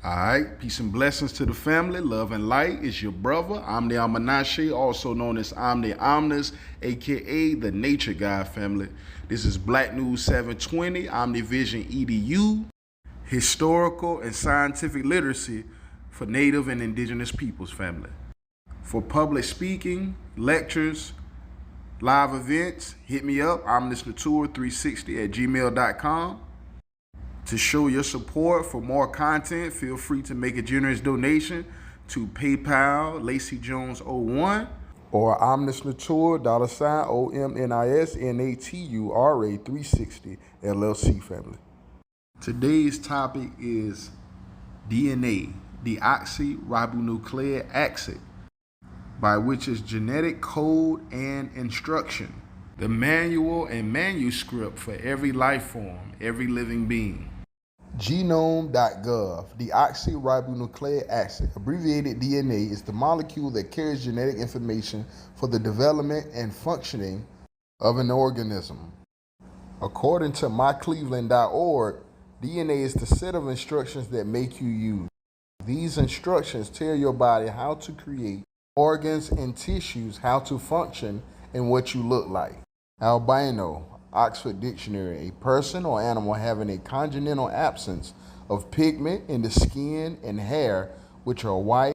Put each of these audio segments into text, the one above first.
All right, peace and blessings to the family. Love and light is your brother. I'm the Almanache, also known as I'm the Omnis, aka the Nature God family. This is Black News 720, Omnivision EDU, historical and scientific literacy for Native and Indigenous peoples family. For public speaking, lectures, live events, hit me up, omnisnatur360@gmail.com. To show your support for more content, feel free to make a generous donation to PayPal, Lacey Jones 01 or omnisnatur, $OMNISNATURA 360 LLC family. Today's topic is DNA, deoxyribonucleic acid, by which is genetic code and instruction, the manual and manuscript for every life form, every living being. Genome.gov, deoxyribonucleic acid, abbreviated DNA, is the molecule that carries genetic information for the development and functioning of an organism. According to mycleveland.org, DNA is the set of instructions that make you use. These instructions tell your body how to create organs and tissues, how to function, and what you look like. Albino, Oxford Dictionary, a person or animal having a congenital absence of pigment in the skin and hair, which are white,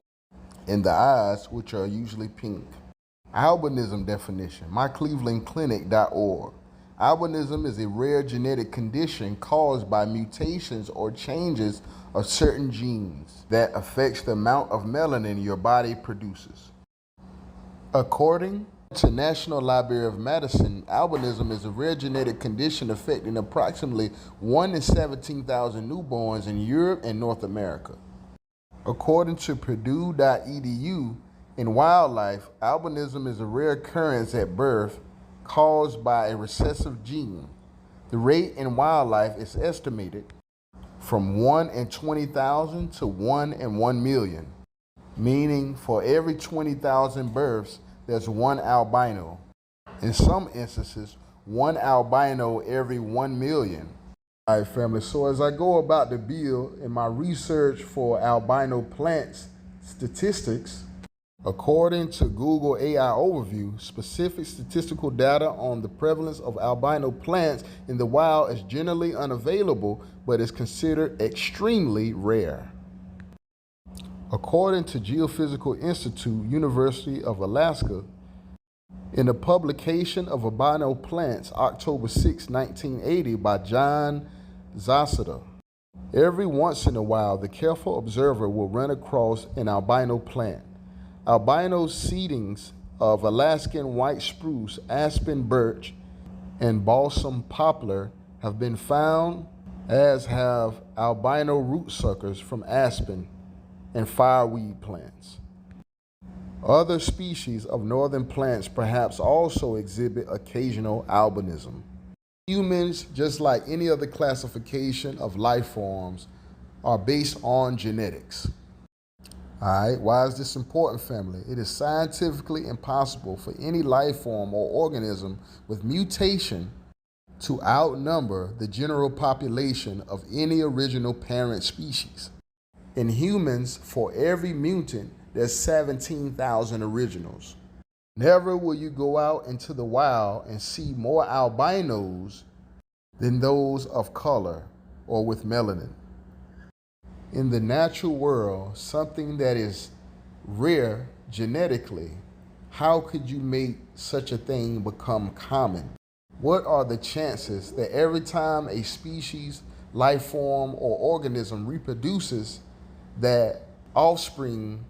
and the eyes, which are usually pink. Albinism definition, myclevelandclinic.org. Albinism is a rare genetic condition caused by mutations or changes of certain genes that affects the amount of melanin your body produces. According to National Library of Medicine, albinism is a rare genetic condition affecting approximately 1 in 17,000 newborns in Europe and North America. According to Purdue.edu, in wildlife, albinism is a rare occurrence at birth caused by a recessive gene. The rate in wildlife is estimated from 1 in 20,000 to 1 in 1 million, meaning for every 20,000 births, there's one albino. In some instances, one albino every 1 million. All right, family, so as I go about the bill in my research for albino plants statistics, according to Google AI Overview, specific statistical data on the prevalence of albino plants in the wild is generally unavailable, but is considered extremely rare. According to Geophysical Institute, University of Alaska, in a publication of albino plants, October 6, 1980, by John Zasada, every once in a while, the careful observer will run across an albino plant. Albino seedings of Alaskan white spruce, aspen birch, and balsam poplar have been found, as have albino root suckers from aspen and fireweed plants. Other species of northern plants perhaps also exhibit occasional albinism. Humans, just like any other classification of life forms, are based on genetics. All right, why is this important, family? It is scientifically impossible for any life form or organism with mutation to outnumber the general population of any original parent species. In humans, for every mutant, there's 17,000 originals. Never will you go out into the wild and see more albinos than those of color or with melanin. In the natural world, something that is rare genetically, how could you make such a thing become common? What are the chances that every time a species, life form, or organism reproduces, that offspring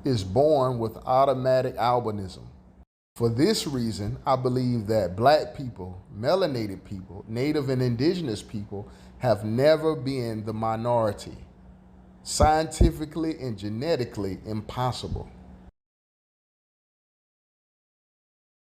is born with automatic albinism? For this reason, I believe that Black people, melanated people, Native and Indigenous people have never been the minority. Scientifically and genetically impossible.